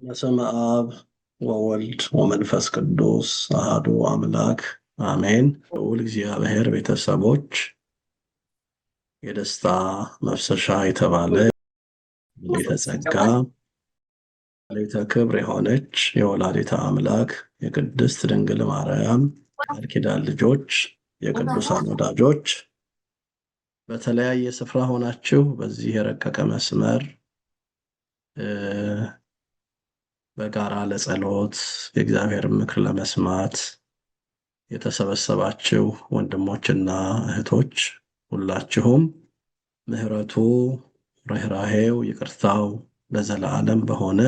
በስመ አብ ወወልድ ወመንፈስ ቅዱስ አሐዱ አምላክ አሜን። ልዑል እግዚአብሔር ቤተሰቦች የደስታ መፍሰሻ የተባለ ቤተ ጸጋ ቤተ ክብር የሆነች የወላዲተ አምላክ የቅድስት ድንግል ማርያም ቃል ኪዳን ልጆች የቅዱሳን ወዳጆች በተለያየ ስፍራ ሆናችሁ በዚህ የረቀቀ መስመር በጋራ ለጸሎት የእግዚአብሔር ምክር ለመስማት የተሰበሰባችሁ ወንድሞችና እህቶች ሁላችሁም ምሕረቱ ርኅራኄው ይቅርታው ለዘላለም በሆነ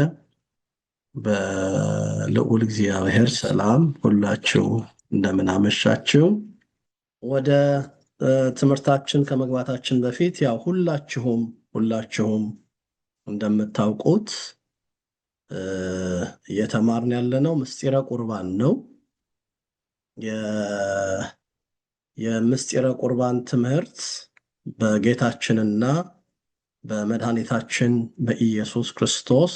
በልዑል እግዚአብሔር ሰላም ሁላችሁ እንደምን አመሻችሁ። ወደ ትምህርታችን ከመግባታችን በፊት ያው ሁላችሁም እንደምታውቁት እየተማርን ያለነው ምስጢረ ቁርባን ነው። የምስጢረ ቁርባን ትምህርት በጌታችንና በመድኃኒታችን በኢየሱስ ክርስቶስ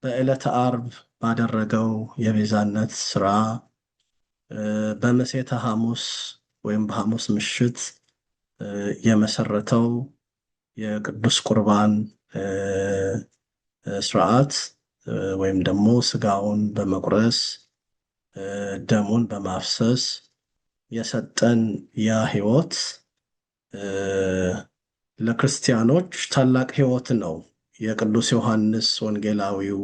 በዕለተ ዓርብ ባደረገው የቤዛነት ሥራ በምሴተ ሐሙስ ወይም በሐሙስ ምሽት የመሰረተው የቅዱስ ቁርባን ስርዓት ወይም ደግሞ ስጋውን በመቁረስ ደሙን በማፍሰስ የሰጠን ያ ሕይወት ለክርስቲያኖች ታላቅ ሕይወት ነው። የቅዱስ ዮሐንስ ወንጌላዊው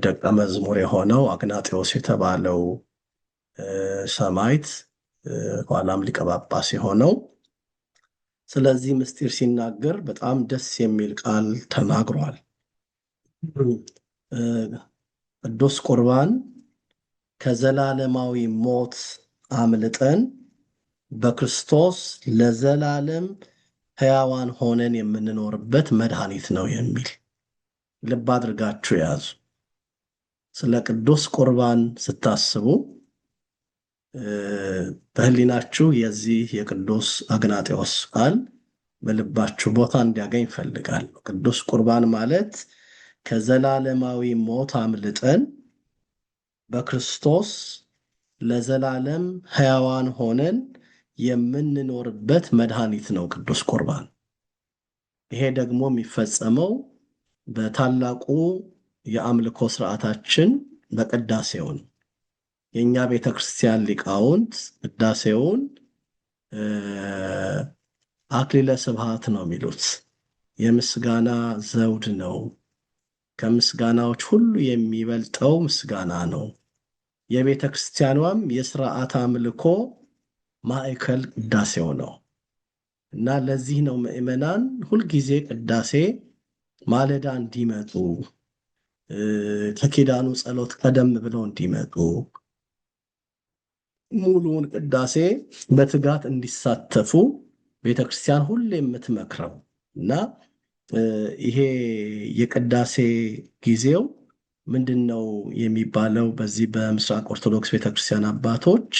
ደቀ መዝሙር የሆነው አግናጤዎስ የተባለው ሰማዕት ኋላም ሊቀ ጳጳስ የሆነው ስለዚህ ምስጢር ሲናገር በጣም ደስ የሚል ቃል ተናግሯል። ቅዱስ ቁርባን ከዘላለማዊ ሞት አምልጠን በክርስቶስ ለዘላለም ሕያዋን ሆነን የምንኖርበት መድኃኒት ነው የሚል ልብ አድርጋችሁ ያዙ። ስለ ቅዱስ ቁርባን ስታስቡ በህሊናችሁ የዚህ የቅዱስ አግናጤዎስ ቃል በልባችሁ ቦታ እንዲያገኝ እፈልጋለሁ። ቅዱስ ቁርባን ማለት ከዘላለማዊ ሞት አምልጠን በክርስቶስ ለዘላለም ሕያዋን ሆነን የምንኖርበት መድኃኒት ነው ቅዱስ ቁርባን። ይሄ ደግሞ የሚፈጸመው በታላቁ የአምልኮ ስርዓታችን በቅዳሴው ነው። የኛ ቤተክርስቲያን ሊቃውንት ቅዳሴውን አክሊለ ስብሐት ነው የሚሉት። የምስጋና ዘውድ ነው። ከምስጋናዎች ሁሉ የሚበልጠው ምስጋና ነው። የቤተክርስቲያኗም የሥርዓት አምልኮ ማዕከል ቅዳሴው ነው እና ለዚህ ነው ምእመናን ሁልጊዜ ቅዳሴ ማለዳ እንዲመጡ ከኪዳኑ ጸሎት ቀደም ብለው እንዲመጡ ሙሉውን ቅዳሴ በትጋት እንዲሳተፉ ቤተክርስቲያን ሁሌ የምትመክረው እና ይሄ የቅዳሴ ጊዜው ምንድነው የሚባለው? በዚህ በምስራቅ ኦርቶዶክስ ቤተክርስቲያን አባቶች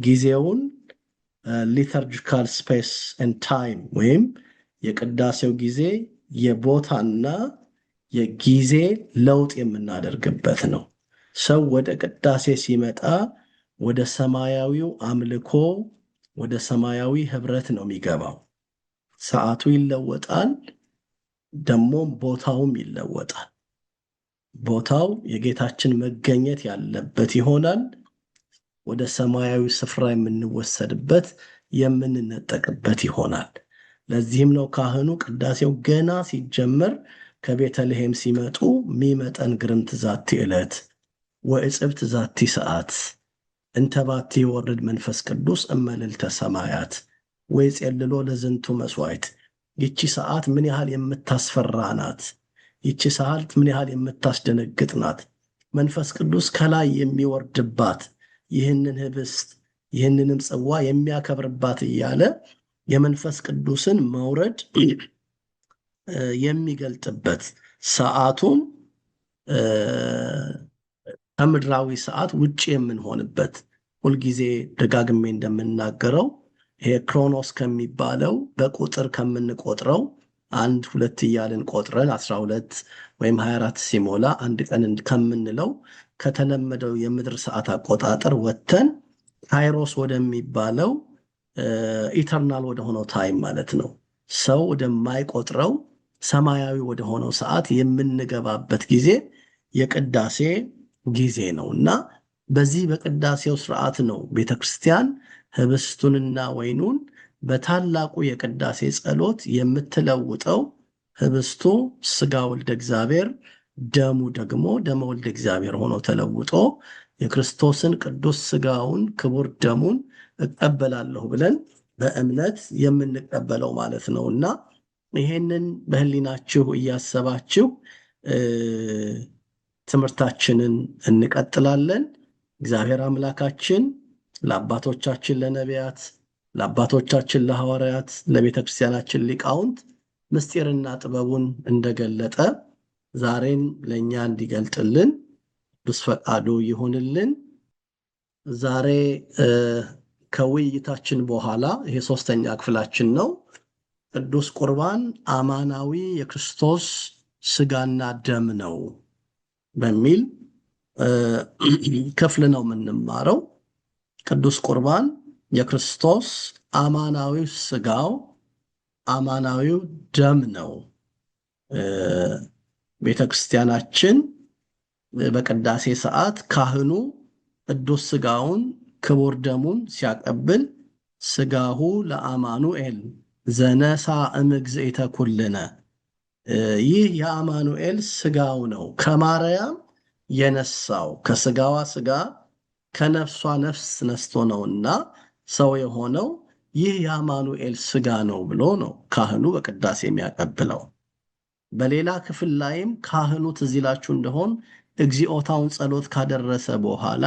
ጊዜውን liturgical space and time ወይም የቅዳሴው ጊዜ የቦታና የጊዜ ለውጥ የምናደርግበት ነው። ሰው ወደ ቅዳሴ ሲመጣ ወደ ሰማያዊው አምልኮ ወደ ሰማያዊ ህብረት ነው የሚገባው። ሰዓቱ ይለወጣል፣ ደሞም ቦታውም ይለወጣል። ቦታው የጌታችን መገኘት ያለበት ይሆናል። ወደ ሰማያዊ ስፍራ የምንወሰድበት የምንነጠቅበት ይሆናል። ለዚህም ነው ካህኑ ቅዳሴው ገና ሲጀመር ከቤተልሔም ሲመጡ ሚመጠን ግርምት ዛቲ ዕለት ወእጽብት ዛቲ ሰዓት እንተባቲ ወርድ መንፈስ ቅዱስ እመልዕልተ ሰማያት ወይጼልሎ ለዝንቱ መስዋዕት። ይቺ ሰዓት ምን ያህል የምታስፈራ ናት! ይቺ ሰዓት ምን ያህል የምታስደነግጥ ናት! መንፈስ ቅዱስ ከላይ የሚወርድባት ይህንን ህብስት ይህንንም ጽዋ የሚያከብርባት እያለ የመንፈስ ቅዱስን መውረድ የሚገልጥበት ሰዓቱም ከምድራዊ ሰዓት ውጪ የምንሆንበት ሁልጊዜ ደጋግሜ እንደምናገረው ይሄ ክሮኖስ ከሚባለው በቁጥር ከምንቆጥረው አንድ ሁለት እያልን ቆጥረን 12 ወይም 24 ሲሞላ አንድ ቀን ከምንለው ከተለመደው የምድር ሰዓት አቆጣጠር ወጥተን ካይሮስ ወደሚባለው ኢተርናል ወደሆነው ታይም ማለት ነው፣ ሰው ወደማይቆጥረው ሰማያዊ ወደሆነው ሰዓት የምንገባበት ጊዜ የቅዳሴ ጊዜ ነው እና በዚህ በቅዳሴው ስርዓት ነው ቤተክርስቲያን ህብስቱንና ወይኑን በታላቁ የቅዳሴ ጸሎት የምትለውጠው። ህብስቱ ስጋ ወልደ እግዚአብሔር፣ ደሙ ደግሞ ደመ ወልደ እግዚአብሔር ሆኖ ተለውጦ የክርስቶስን ቅዱስ ስጋውን ክቡር ደሙን እቀበላለሁ ብለን በእምነት የምንቀበለው ማለት ነውና ይሄንን በህሊናችሁ እያሰባችሁ ትምህርታችንን እንቀጥላለን። እግዚአብሔር አምላካችን ለአባቶቻችን ለነቢያት፣ ለአባቶቻችን ለሐዋርያት፣ ለቤተ ክርስቲያናችን ሊቃውንት ምስጢርና ጥበቡን እንደገለጠ ዛሬን ለእኛ እንዲገልጥልን ቅዱስ ፈቃዱ ይሁንልን። ዛሬ ከውይይታችን በኋላ ይሄ ሶስተኛ ክፍላችን ነው። ቅዱስ ቁርባን አማናዊ የክርስቶስ ስጋና ደም ነው በሚል ክፍል ነው የምንማረው። ቅዱስ ቁርባን የክርስቶስ አማናዊ ስጋው አማናዊው ደም ነው። ቤተክርስቲያናችን በቅዳሴ ሰዓት ካህኑ ቅዱስ ስጋውን ክቡር ደሙን ሲያቀብል ስጋሁ ለአማኑኤል ዘነሳ እምግዝእተ ኩልነ፣ ይህ የአማኑኤል ስጋው ነው ከማርያም የነሳው ከስጋዋ ስጋ ከነፍሷ ነፍስ ነስቶ ነውና ሰው የሆነው ይህ የአማኑኤል ስጋ ነው ብሎ ነው ካህኑ በቅዳሴ የሚያቀብለው። በሌላ ክፍል ላይም ካህኑ ትዝ ይላችሁ እንደሆን እግዚኦታውን ጸሎት ካደረሰ በኋላ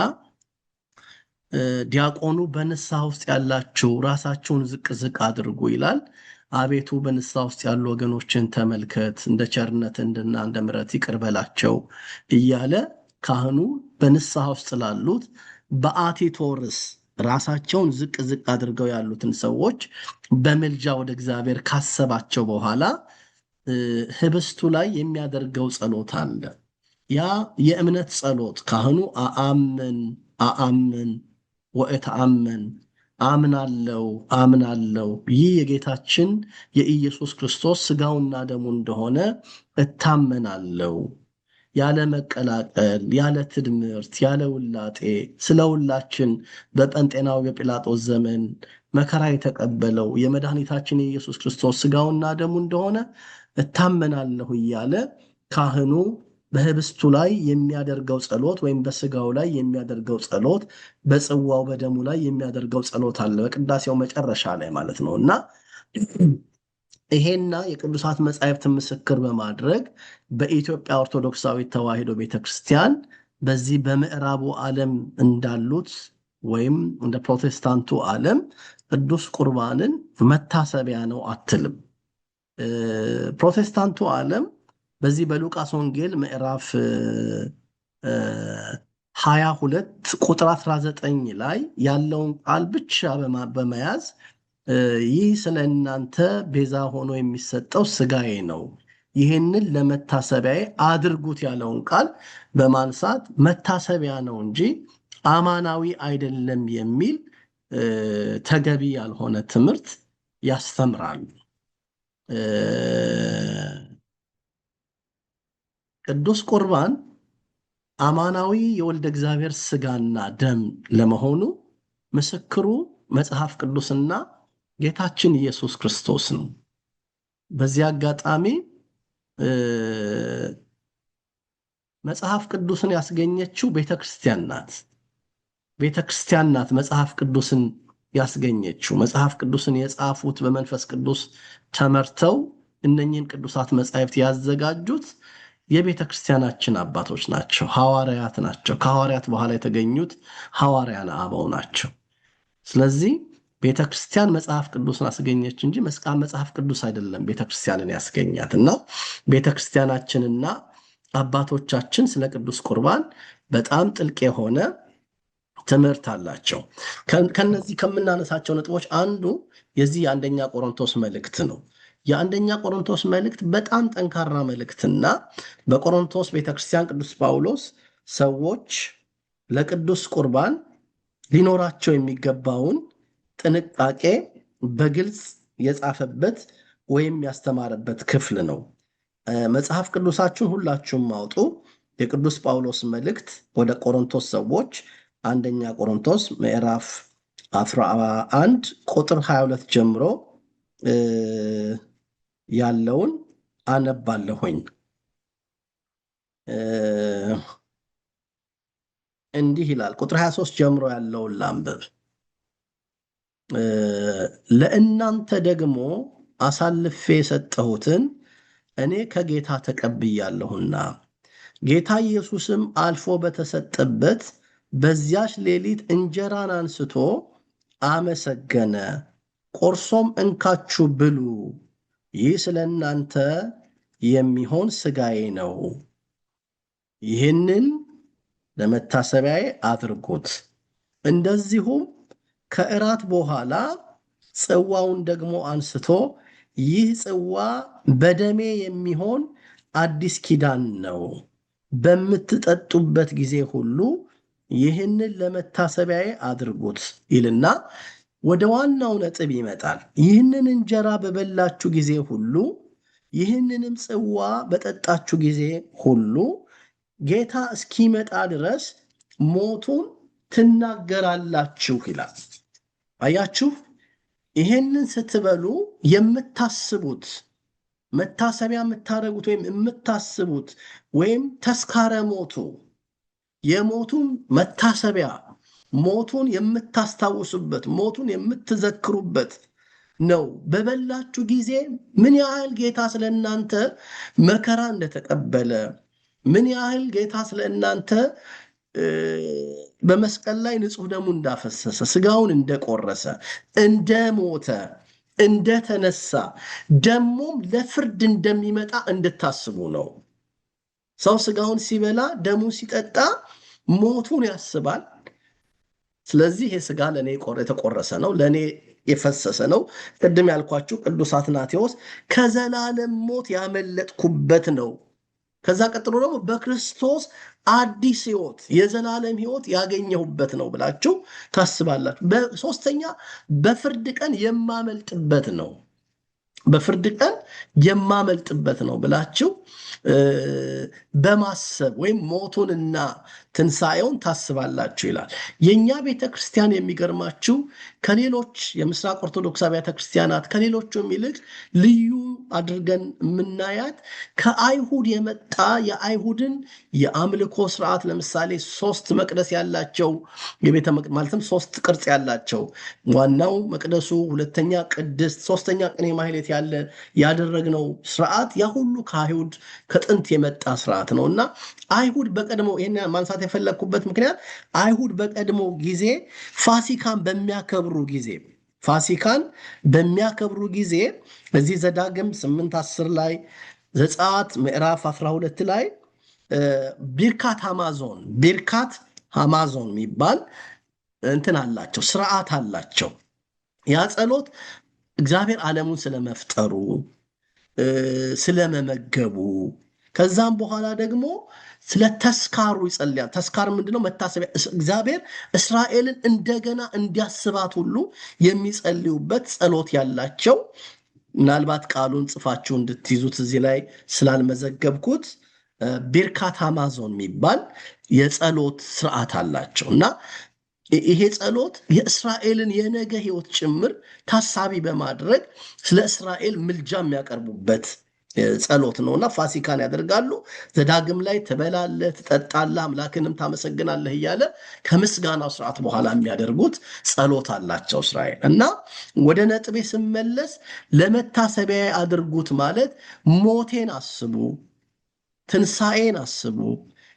ዲያቆኑ በንስሐ ውስጥ ያላችሁ ራሳችሁን ዝቅ ዝቅ አድርጉ ይላል። አቤቱ በንስሐ ውስጥ ያሉ ወገኖችን ተመልከት፣ እንደ ቸርነት እንደ ምሕረት ይቅር በላቸው እያለ ካህኑ በንስሐ ውስጥ ላሉት በአቲቶርስ ራሳቸውን ዝቅ ዝቅ አድርገው ያሉትን ሰዎች በምልጃ ወደ እግዚአብሔር ካሰባቸው በኋላ ህብስቱ ላይ የሚያደርገው ጸሎት አለ። ያ የእምነት ጸሎት ካህኑ አአምን ወእተአመን፣ አምናለው ይህ የጌታችን የኢየሱስ ክርስቶስ ስጋውና ደሙ እንደሆነ እታመናለው፣ ያለ መቀላቀል፣ ያለ ትድምርት፣ ያለ ውላጤ ስለ ሁላችን በጴንጤናው የጲላጦስ ዘመን መከራ የተቀበለው የመድኃኒታችን የኢየሱስ ክርስቶስ ስጋውና ደሙ እንደሆነ እታመናለሁ እያለ ካህኑ በህብስቱ ላይ የሚያደርገው ጸሎት ወይም በስጋው ላይ የሚያደርገው ጸሎት፣ በጽዋው በደሙ ላይ የሚያደርገው ጸሎት አለ በቅዳሴው መጨረሻ ላይ ማለት ነው እና ይሄና የቅዱሳት መጻሕፍትን ምስክር በማድረግ በኢትዮጵያ ኦርቶዶክሳዊት ተዋሕዶ ቤተክርስቲያን በዚህ በምዕራቡ ዓለም እንዳሉት ወይም እንደ ፕሮቴስታንቱ ዓለም ቅዱስ ቁርባንን መታሰቢያ ነው አትልም። ፕሮቴስታንቱ ዓለም በዚህ በሉቃስ ወንጌል ምዕራፍ 22 ቁጥር 19 ላይ ያለውን ቃል ብቻ በመያዝ ይህ ስለ እናንተ ቤዛ ሆኖ የሚሰጠው ስጋዬ ነው፣ ይህንን ለመታሰቢያዬ አድርጉት ያለውን ቃል በማንሳት መታሰቢያ ነው እንጂ አማናዊ አይደለም የሚል ተገቢ ያልሆነ ትምህርት ያስተምራሉ። ቅዱስ ቁርባን አማናዊ የወልደ እግዚአብሔር ስጋና ደም ለመሆኑ ምስክሩ መጽሐፍ ቅዱስና ጌታችን ኢየሱስ ክርስቶስ ነው። በዚህ አጋጣሚ መጽሐፍ ቅዱስን ያስገኘችው ቤተክርስቲያን ናት። ቤተክርስቲያን ናት መጽሐፍ ቅዱስን ያስገኘችው። መጽሐፍ ቅዱስን የጻፉት በመንፈስ ቅዱስ ተመርተው እነኚህን ቅዱሳት መጻሕፍት ያዘጋጁት የቤተክርስቲያናችን አባቶች ናቸው፣ ሐዋርያት ናቸው። ከሐዋርያት በኋላ የተገኙት ሐዋርያነ አበው ናቸው። ስለዚህ ቤተክርስቲያን መጽሐፍ ቅዱስን አስገኘች እንጂ መጽሐፍ ቅዱስ አይደለም ቤተክርስቲያንን ያስገኛት እና ቤተክርስቲያናችንና አባቶቻችን ስለ ቅዱስ ቁርባን በጣም ጥልቅ የሆነ ትምህርት አላቸው። ከነዚህ ከምናነሳቸው ነጥቦች አንዱ የዚህ የአንደኛ ቆሮንቶስ መልእክት ነው። የአንደኛ ቆሮንቶስ መልእክት በጣም ጠንካራ መልእክትና በቆሮንቶስ ቤተክርስቲያን ቅዱስ ጳውሎስ ሰዎች ለቅዱስ ቁርባን ሊኖራቸው የሚገባውን ጥንቃቄ በግልጽ የጻፈበት ወይም ያስተማረበት ክፍል ነው። መጽሐፍ ቅዱሳችሁን ሁላችሁም አውጡ። የቅዱስ ጳውሎስ መልእክት ወደ ቆሮንቶስ ሰዎች አንደኛ ቆሮንቶስ ምዕራፍ 11 ቁጥር 22 ጀምሮ ያለውን አነባለሁኝ። እንዲህ ይላል። ቁጥር 23 ጀምሮ ያለውን ላንብብ። ለእናንተ ደግሞ አሳልፌ የሰጠሁትን እኔ ከጌታ ተቀብያለሁና ጌታ ኢየሱስም አልፎ በተሰጠበት በዚያች ሌሊት እንጀራን አንስቶ አመሰገነ፣ ቆርሶም እንካችሁ ብሉ፣ ይህ ስለ እናንተ የሚሆን ሥጋዬ ነው፣ ይህንን ለመታሰቢያዬ አድርጉት። እንደዚሁም ከእራት በኋላ ጽዋውን ደግሞ አንስቶ ይህ ጽዋ በደሜ የሚሆን አዲስ ኪዳን ነው፣ በምትጠጡበት ጊዜ ሁሉ ይህንን ለመታሰቢያዬ አድርጉት ይልና ወደ ዋናው ነጥብ ይመጣል። ይህንን እንጀራ በበላችሁ ጊዜ ሁሉ ይህንንም ጽዋ በጠጣችሁ ጊዜ ሁሉ ጌታ እስኪመጣ ድረስ ሞቱን ትናገራላችሁ ይላል። አያችሁ፣ ይህንን ስትበሉ የምታስቡት መታሰቢያ የምታደርጉት ወይም የምታስቡት ወይም ተስካረ ሞቱ የሞቱን መታሰቢያ ሞቱን የምታስታውሱበት ሞቱን የምትዘክሩበት ነው። በበላችሁ ጊዜ ምን ያህል ጌታ ስለ እናንተ መከራ እንደተቀበለ፣ ምን ያህል ጌታ ስለ እናንተ በመስቀል ላይ ንጹሕ ደሙ እንዳፈሰሰ፣ ስጋውን እንደቆረሰ፣ እንደሞተ፣ እንደተነሳ ደሞም ለፍርድ እንደሚመጣ እንድታስቡ ነው። ሰው ስጋውን ሲበላ ደሙን ሲጠጣ ሞቱን ያስባል። ስለዚህ ይሄ ስጋ ለእኔ የተቆረሰ ነው፣ ለእኔ የፈሰሰ ነው። ቅድም ያልኳችሁ ቅዱስ አትናቴዎስ ከዘላለም ሞት ያመለጥኩበት ነው። ከዛ ቀጥሎ ደግሞ በክርስቶስ አዲስ ሕይወት የዘላለም ሕይወት ያገኘሁበት ነው ብላችሁ ታስባላችሁ። በሶስተኛ በፍርድ ቀን የማመልጥበት ነው፣ በፍርድ ቀን የማመልጥበት ነው ብላችሁ በማሰብ ወይም ሞቱንና ትንሣኤውን ታስባላችሁ ይላል። የእኛ ቤተ ክርስቲያን የሚገርማችሁ ከሌሎች የምስራቅ ኦርቶዶክስ አብያተ ክርስቲያናት ከሌሎቹም ይልቅ ልዩ አድርገን የምናያት ከአይሁድ የመጣ የአይሁድን የአምልኮ ስርዓት፣ ለምሳሌ 3 መቅደስ ያላቸው የቤተ ማለትም 3 ቅርጽ ያላቸው፣ ዋናው መቅደሱ፣ ሁለተኛ ቅድስት፣ ሶስተኛ ቅኔ ማህሌት ያለ ያደረግነው ስርዓት ያ ሁሉ ከአይሁድ ከጥንት የመጣ ስርዓት ነው እና አይሁድ በቀድሞ ይሄን ማንሳት የፈለግኩበት ምክንያት አይሁድ በቀድሞ ጊዜ ፋሲካን በሚያከብሩ ጊዜ እዚህ ዘዳግም 8:10 ላይ ዘጸአት ምዕራፍ 12 ላይ ቢርካት ሃማዞን የሚባል እንትን አላቸው፣ ስርዓት አላቸው። ያ ጸሎት እግዚአብሔር ዓለሙን ስለመፍጠሩ ስለመመገቡ ከዛም በኋላ ደግሞ ስለ ተስካሩ ይጸልያል። ተስካር ምንድነው? መታሰቢያ። እግዚአብሔር እስራኤልን እንደገና እንዲያስባት ሁሉ የሚጸልዩበት ጸሎት ያላቸው፣ ምናልባት ቃሉን ጽፋችሁ እንድትይዙት እዚህ ላይ ስላልመዘገብኩት ቢርካት ሃማዞን የሚባል የጸሎት ስርዓት አላቸው እና ይሄ ጸሎት የእስራኤልን የነገ ሕይወት ጭምር ታሳቢ በማድረግ ስለ እስራኤል ምልጃ የሚያቀርቡበት ጸሎት ነውና ፋሲካን ያደርጋሉ። ዘዳግም ላይ ትበላለህ፣ ትጠጣለህ፣ አምላክንም ታመሰግናለህ እያለ ከምስጋናው ስርዓት በኋላ የሚያደርጉት ጸሎት አላቸው እስራኤል እና ወደ ነጥቤ ስመለስ ለመታሰቢያ አድርጉት ማለት ሞቴን አስቡ፣ ትንሣኤን አስቡ፣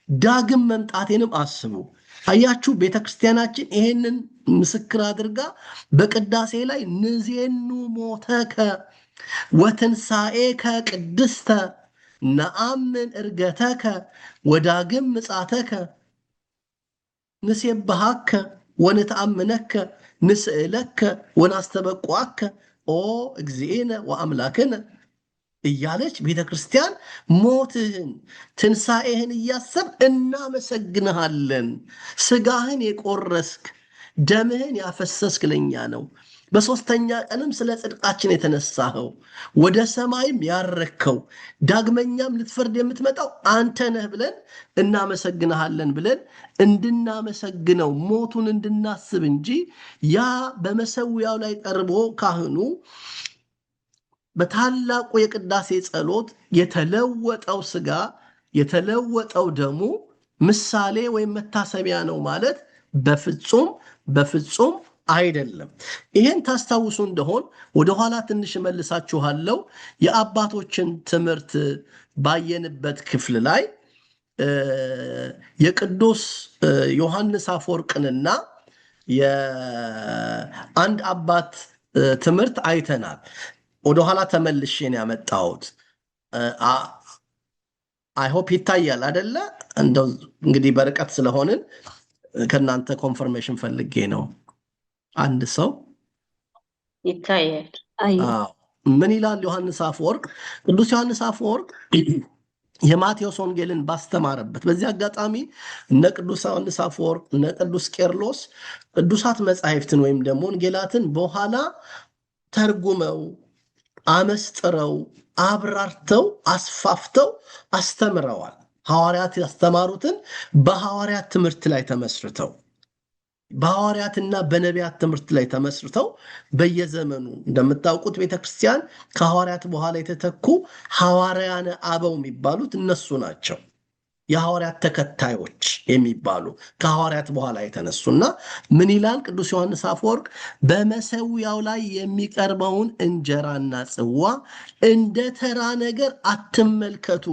ዳግም መምጣቴንም አስቡ። አያችሁ፣ ቤተክርስቲያናችን ይሄንን ምስክር አድርጋ በቅዳሴ ላይ ንዜኑ ሞተከ ወትንሣኤከ ቅድስተ ነአምን እርገተከ ወዳግም ምጻተከ ንሴብሐከ ወንተአምነከ ንስእለከ ወናስተበቋከ ኦ እግዚእነ ወአምላክነ እያለች ቤተ ክርስቲያን ሞትህን ትንሣኤህን እያሰብ እናመሰግንሃለን። ስጋህን የቆረስክ ደምህን ያፈሰስክ ለኛ ነው። በሦስተኛ ቀንም ስለ ጽድቃችን የተነሳኸው ወደ ሰማይም ያረከው ዳግመኛም ልትፈርድ የምትመጣው አንተ ነህ ብለን እናመሰግንሃለን ብለን እንድናመሰግነው ሞቱን እንድናስብ እንጂ ያ በመሰዊያው ላይ ቀርቦ ካህኑ በታላቁ የቅዳሴ ጸሎት የተለወጠው ስጋ የተለወጠው ደሙ ምሳሌ ወይም መታሰቢያ ነው ማለት በፍጹም አይደለም። ይህን ታስታውሱ እንደሆን ወደኋላ ትንሽ መልሳችኋለሁ። የአባቶችን ትምህርት ባየንበት ክፍል ላይ የቅዱስ ዮሐንስ አፈወርቅንና የአንድ አባት ትምህርት አይተናል። ወደኋላ ተመልሼን ያመጣሁት አይሆፕ ይታያል አደለ? እንደው እንግዲህ በርቀት ስለሆንን ከእናንተ ኮንፈርሜሽን ፈልጌ ነው። አንድ ሰው ይታያል። ምን ይላል ዮሐንስ አፈወርቅ? ቅዱስ ዮሐንስ አፈወርቅ የማቴዎስ ወንጌልን ባስተማረበት በዚህ አጋጣሚ እነ ቅዱስ ዮሐንስ አፈወርቅ እነ ቅዱስ ቄርሎስ ቅዱሳት መጻሕፍትን ወይም ደግሞ ወንጌላትን በኋላ ተርጉመው አመስጥረው አብራርተው አስፋፍተው አስተምረዋል። ሐዋርያት ያስተማሩትን በሐዋርያት ትምህርት ላይ ተመስርተው በሐዋርያትና በነቢያት ትምህርት ላይ ተመስርተው በየዘመኑ እንደምታውቁት ቤተክርስቲያን ከሐዋርያት በኋላ የተተኩ ሐዋርያነ አበው የሚባሉት እነሱ ናቸው። የሐዋርያት ተከታዮች የሚባሉ ከሐዋርያት በኋላ የተነሱና ምን ይላል ቅዱስ ዮሐንስ አፈወርቅ? በመሰዊያው ላይ የሚቀርበውን እንጀራና ጽዋ እንደ ተራ ነገር አትመልከቱ።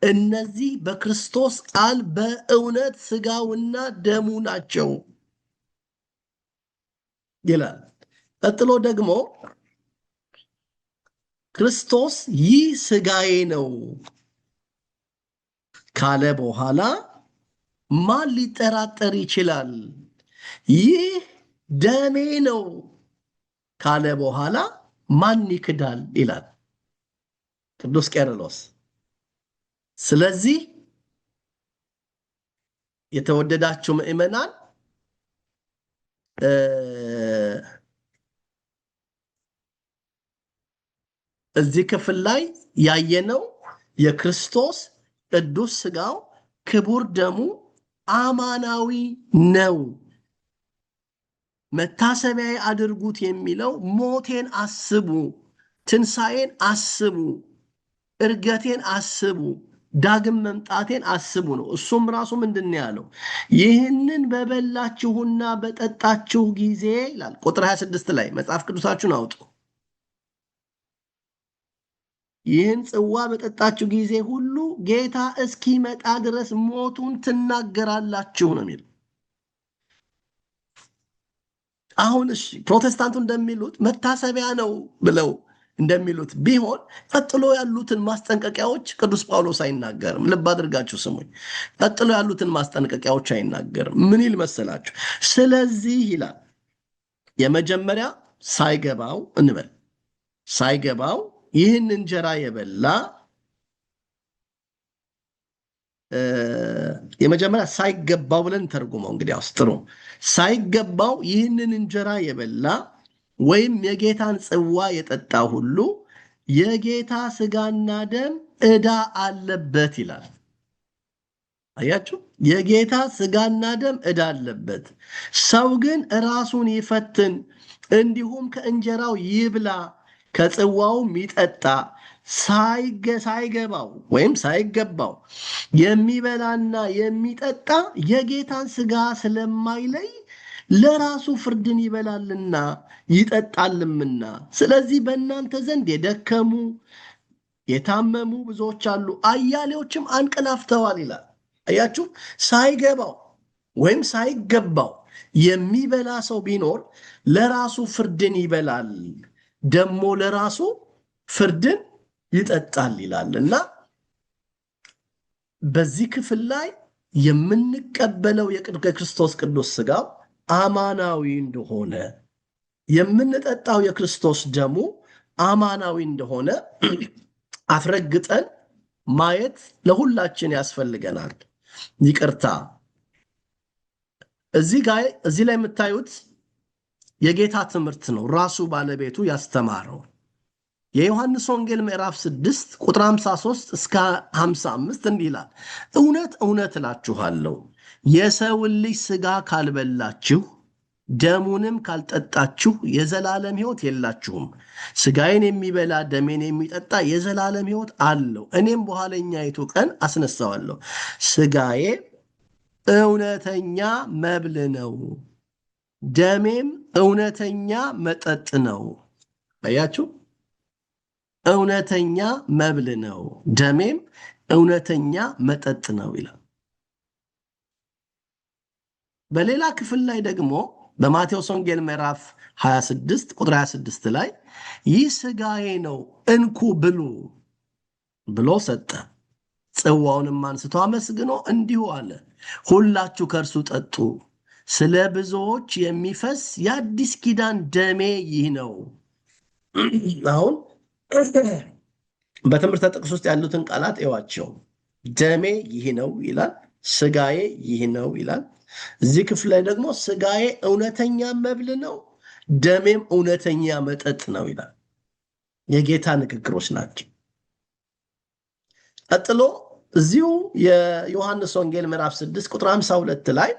እነዚህ በክርስቶስ ቃል በእውነት ሥጋውና ደሙ ናቸው ይላል። ቀጥሎ ደግሞ ክርስቶስ ይህ ሥጋዬ ነው ካለ በኋላ ማን ሊጠራጠር ይችላል? ይህ ደሜ ነው ካለ በኋላ ማን ይክዳል ይላል ቅዱስ ቄርሎስ። ስለዚህ የተወደዳችሁ ምእመናን እዚህ ክፍል ላይ ያየነው የክርስቶስ ቅዱስ ሥጋው ክቡር ደሙ አማናዊ ነው። መታሰቢያ አድርጉት የሚለው ሞቴን አስቡ፣ ትንሣኤን አስቡ፣ እርገቴን አስቡ፣ ዳግም መምጣቴን አስቡ ነው። እሱም ራሱ ምንድን ነው ያለው? ይህንን በበላችሁና በጠጣችሁ ጊዜ ይላል ቁጥር 26 ላይ መጽሐፍ ቅዱሳችሁን አውጡ። ይህን ጽዋ በጠጣችሁ ጊዜ ሁሉ ጌታ እስኪመጣ ድረስ ሞቱን ትናገራላችሁ ነው የሚለው። አሁን እሺ ፕሮቴስታንቱ እንደሚሉት መታሰቢያ ነው ብለው እንደሚሉት ቢሆን ቀጥሎ ያሉትን ማስጠንቀቂያዎች ቅዱስ ጳውሎስ አይናገርም። ልብ አድርጋችሁ ስሙኝ። ቀጥሎ ያሉትን ማስጠንቀቂያዎች አይናገርም። ምን ይል መሰላችሁ? ስለዚህ ይላል የመጀመሪያ ሳይገባው እንበል ሳይገባው ይህን እንጀራ የበላ የመጀመሪያ ሳይገባው ብለን ተርጉመው እንግዲህ አስጥሩ። ሳይገባው ይህንን እንጀራ የበላ ወይም የጌታን ጽዋ የጠጣ ሁሉ የጌታ ሥጋና ደም ዕዳ አለበት ይላል። አያችሁ፣ የጌታ ሥጋና ደም ዕዳ አለበት። ሰው ግን ራሱን ይፈትን፣ እንዲሁም ከእንጀራው ይብላ ከጽዋውም ይጠጣ። ሳይገባው ወይም ሳይገባው የሚበላና የሚጠጣ የጌታን ሥጋ ስለማይለይ ለራሱ ፍርድን ይበላልና ይጠጣልምና። ስለዚህ በእናንተ ዘንድ የደከሙ የታመሙ ብዙዎች አሉ፣ አያሌዎችም አንቀላፍተዋል ይላል። አያችሁ፣ ሳይገባው ወይም ሳይገባው የሚበላ ሰው ቢኖር ለራሱ ፍርድን ይበላል፣ ደግሞ ለራሱ ፍርድን ይጠጣል ይላል እና በዚህ ክፍል ላይ የምንቀበለው የክርስቶስ ቅዱስ ሥጋው አማናዊ እንደሆነ የምንጠጣው የክርስቶስ ደሙ አማናዊ እንደሆነ አስረግጠን ማየት ለሁላችን ያስፈልገናል። ይቅርታ፣ እዚህ ላይ የምታዩት የጌታ ትምህርት ነው፣ ራሱ ባለቤቱ ያስተማረው። የዮሐንስ ወንጌል ምዕራፍ 6 ቁጥር 53 እስከ 55 እንዲህ ይላል፣ እውነት እውነት እላችኋለሁ የሰውን ልጅ ሥጋ ካልበላችሁ ደሙንም ካልጠጣችሁ የዘላለም ሕይወት የላችሁም። ሥጋዬን የሚበላ ደሜን የሚጠጣ የዘላለም ሕይወት አለው፣ እኔም በኋለኛይቱ ቀን አስነሳዋለሁ። ሥጋዬ እውነተኛ መብል ነው፣ ደሜም እውነተኛ መጠጥ ነው። አያችሁ፣ እውነተኛ መብል ነው፣ ደሜም እውነተኛ መጠጥ ነው ይላል። በሌላ ክፍል ላይ ደግሞ በማቴዎስ ወንጌል ምዕራፍ 26 ቁጥር 26 ላይ ይህ ሥጋዬ ነው እንኩ ብሉ ብሎ ሰጠ። ጽዋውንም አንስቶ አመስግኖ እንዲሁ አለ፣ ሁላችሁ ከእርሱ ጠጡ፣ ስለ ብዙዎች የሚፈስ የአዲስ ኪዳን ደሜ ይህ ነው። አሁን በትምህርተ ጥቅስ ውስጥ ያሉትን ቃላት እዩዋቸው። ደሜ ይህ ነው ይላል፣ ሥጋዬ ይህ ነው ይላል። እዚህ ክፍል ላይ ደግሞ ሥጋዬ እውነተኛ መብል ነው፣ ደሜም እውነተኛ መጠጥ ነው ይላል። የጌታ ንግግሮች ናቸው። ቀጥሎ እዚሁ የዮሐንስ ወንጌል ምዕራፍ 6 ቁጥር 52 ላይ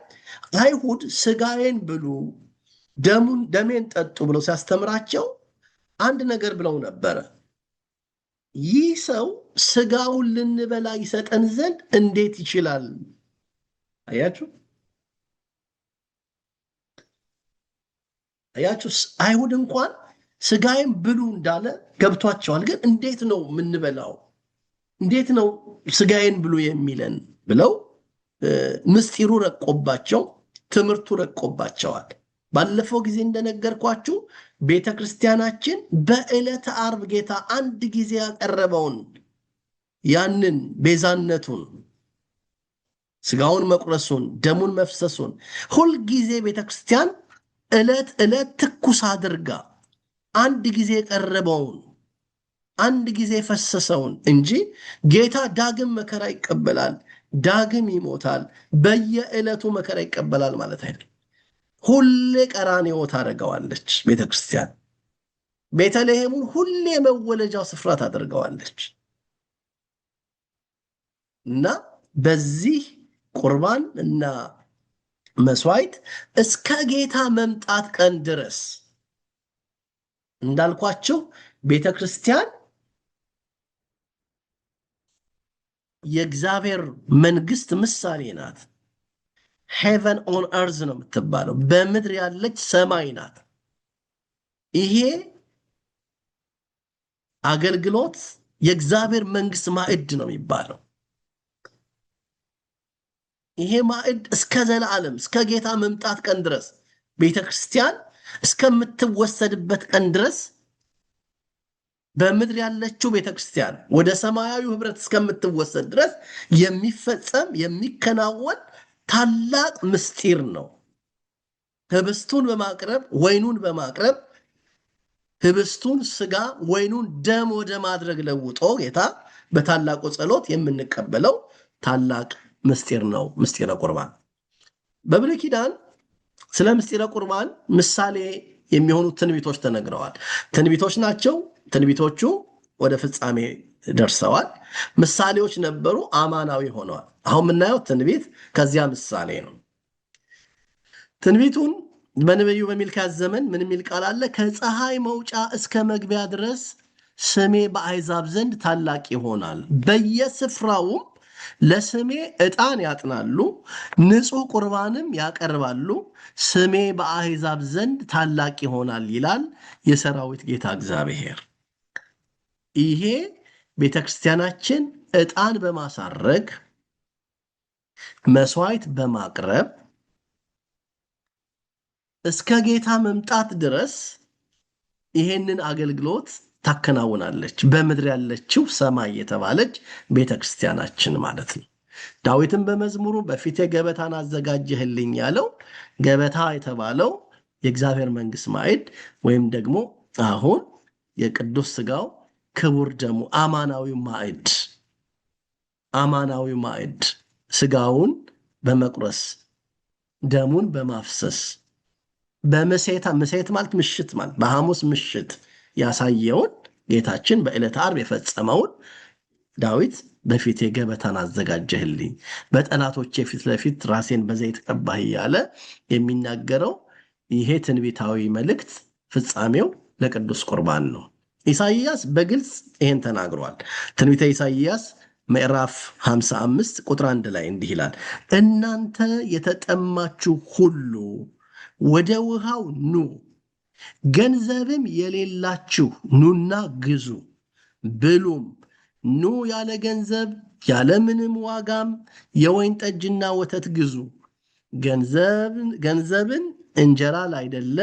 አይሁድ ሥጋዬን ብሉ ደሜን ጠጡ ብለው ሲያስተምራቸው አንድ ነገር ብለው ነበረ። ይህ ሰው ሥጋውን ልንበላ ይሰጠን ዘንድ እንዴት ይችላል? አያችሁ፣ አይሁድ እንኳን ሥጋዬን ብሉ እንዳለ ገብቷቸዋል። ግን እንዴት ነው የምንበላው? እንዴት ነው ሥጋዬን ብሉ የሚለን ብለው ምስጢሩ ረቆባቸው፣ ትምህርቱ ረቆባቸዋል። ባለፈው ጊዜ እንደነገርኳችሁ ቤተ ክርስቲያናችን በዕለተ ዓርብ ጌታ አንድ ጊዜ ያቀረበውን ያንን ቤዛነቱን፣ ሥጋውን መቁረሱን፣ ደሙን መፍሰሱን ሁልጊዜ ቤተ ክርስቲያን ዕለት ዕለት ትኩስ አድርጋ አንድ ጊዜ የቀረበውን አንድ ጊዜ የፈሰሰውን እንጂ ጌታ ዳግም መከራ ይቀበላል፣ ዳግም ይሞታል፣ በየዕለቱ መከራ ይቀበላል ማለት አይደለም። ሁሌ ቀራንዮ ታደርገዋለች ቤተ ክርስቲያን። ቤተልሔሙን ሁሌ መወለጃው ስፍራ ታደርገዋለች እና በዚህ ቁርባን እና መስዋዕት እስከ ጌታ መምጣት ቀን ድረስ እንዳልኳቸው ቤተ ክርስቲያን የእግዚአብሔር መንግስት ምሳሌ ናት። ሄቨን ኦን እርዝ ነው የምትባለው፣ በምድር ያለች ሰማይ ናት። ይሄ አገልግሎት የእግዚአብሔር መንግስት ማዕድ ነው የሚባለው። ይሄ ማዕድ እስከ ዘላለም እስከ ጌታ መምጣት ቀን ድረስ ቤተ ክርስቲያን እስከምትወሰድበት ቀን ድረስ በምድር ያለችው ቤተ ክርስቲያን ወደ ሰማያዊ ህብረት እስከምትወሰድ ድረስ የሚፈጸም የሚከናወን ታላቅ ምስጢር ነው። ህብስቱን በማቅረብ ወይኑን በማቅረብ ህብስቱን ስጋ ወይኑን ደም ወደ ማድረግ ለውጦ ጌታ በታላቁ ጸሎት የምንቀበለው ታላቅ ምስጢር ነው። ምስጢረ ቁርባን በብሉይ ኪዳን ስለ ምስጢረ ቁርባን ምሳሌ የሚሆኑ ትንቢቶች ተነግረዋል። ትንቢቶች ናቸው። ትንቢቶቹ ወደ ፍጻሜ ደርሰዋል። ምሳሌዎች ነበሩ፣ አማናዊ ሆነዋል። አሁን የምናየው ትንቢት ከዚያ ምሳሌ ነው። ትንቢቱን በነቢዩ በሚልክያስ ዘመን ምን የሚል ቃል አለ? ከፀሐይ መውጫ እስከ መግቢያ ድረስ ስሜ በአሕዛብ ዘንድ ታላቅ ይሆናል፣ በየስፍራውም ለስሜ ዕጣን ያጥናሉ፣ ንጹሕ ቁርባንም ያቀርባሉ፣ ስሜ በአሕዛብ ዘንድ ታላቅ ይሆናል ይላል የሰራዊት ጌታ እግዚአብሔር። ይሄ ቤተ ክርስቲያናችን ዕጣን በማሳረግ መስዋዕት በማቅረብ እስከ ጌታ መምጣት ድረስ ይሄንን አገልግሎት ታከናውናለች። በምድር ያለችው ሰማይ የተባለች ቤተ ክርስቲያናችን ማለት ነው። ዳዊትን በመዝሙሩ በፊቴ ገበታን አዘጋጀህልኝ ያለው ገበታ የተባለው የእግዚአብሔር መንግስት ማዕድ ወይም ደግሞ አሁን የቅዱስ ሥጋው ክቡር ደሙ አማናዊ ማዕድ ስጋውን በመቁረስ ደሙን በማፍሰስ ምሴት ማለት ምሽት ማለት በሐሙስ ምሽት ያሳየውን ጌታችን በዕለተ ዓርብ የፈጸመውን ዳዊት በፊቴ ገበታን አዘጋጀህልኝ በጠላቶቼ ፊት ለፊት ራሴን በዘይት ቀባህ እያለ የሚናገረው ይሄ ትንቢታዊ መልእክት ፍጻሜው ለቅዱስ ቁርባን ነው። ኢሳይያስ በግልጽ ይሄን ተናግሯል። ትንቢተ ኢሳይያስ ምዕራፍ 55 ቁጥር 1 ላይ እንዲህ ይላል፣ እናንተ የተጠማችሁ ሁሉ ወደ ውሃው ኑ፣ ገንዘብም የሌላችሁ ኑና ግዙ፣ ብሉም፣ ኑ ያለ ገንዘብ ያለ ምንም ዋጋም የወይን ጠጅና ወተት ግዙ። ገንዘብን እንጀራ ላይደለ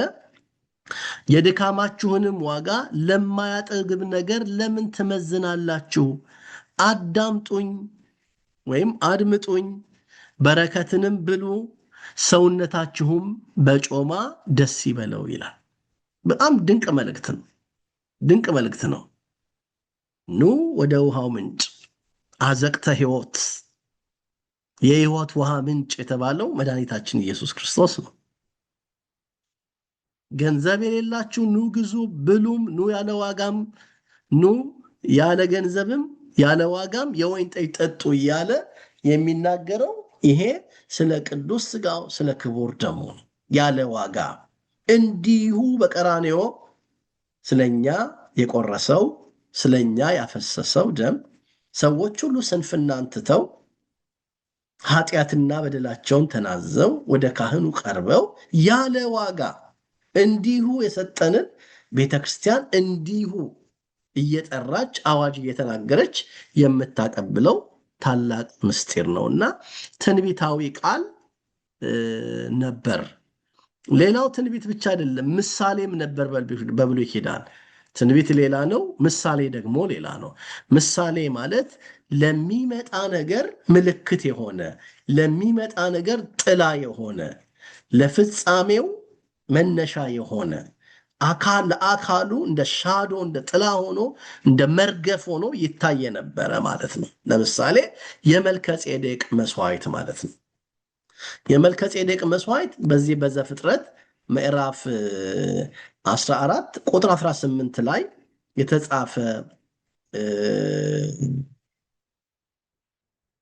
የድካማችሁንም ዋጋ ለማያጠግብ ነገር ለምን ትመዝናላችሁ? አዳምጡኝ ወይም አድምጡኝ፣ በረከትንም ብሉ፣ ሰውነታችሁም በጮማ ደስ ይበለው ይላል። በጣም ድንቅ መልእክት ነው። ኑ ወደ ውሃው ምንጭ፣ አዘቅተ ሕይወት፣ የሕይወት ውሃ ምንጭ የተባለው መድኃኒታችን ኢየሱስ ክርስቶስ ነው። ገንዘብ የሌላችሁ ኑ ግዙ፣ ብሉም፣ ኑ ያለ ዋጋም፣ ኑ ያለ ገንዘብም ያለ ዋጋም የወይን ጠጅ ጠጡ እያለ የሚናገረው ይሄ ስለ ቅዱስ ሥጋው ስለ ክቡር ደሙ ያለ ዋጋ እንዲሁ በቀራንዮ ስለኛ የቆረሰው ስለኛ ያፈሰሰው ደም ሰዎች ሁሉ ስንፍናን ትተው ኃጢአትና በደላቸውን ተናዘው ወደ ካህኑ ቀርበው ያለ ዋጋ እንዲሁ የሰጠንን ቤተክርስቲያን እንዲሁ እየጠራች አዋጅ እየተናገረች የምታቀብለው ታላቅ ምስጢር ነውና ትንቢታዊ ቃል ነበር። ሌላው ትንቢት ብቻ አይደለም፣ ምሳሌም ነበር። በብሉይ ኪዳን ትንቢት ሌላ ነው፣ ምሳሌ ደግሞ ሌላ ነው። ምሳሌ ማለት ለሚመጣ ነገር ምልክት የሆነ ለሚመጣ ነገር ጥላ የሆነ ለፍጻሜው መነሻ የሆነ ለአካሉ እንደ ሻዶ እንደ ጥላ ሆኖ እንደ መርገፍ ሆኖ ይታይ ነበረ ማለት ነው። ለምሳሌ የመልከጼዴቅ መስዋዕት ማለት ነው። የመልከጼዴቅ መስዋዕት በዚህ በዘፍጥረት ምዕራፍ 14 ቁጥር 18 ላይ የተጻፈ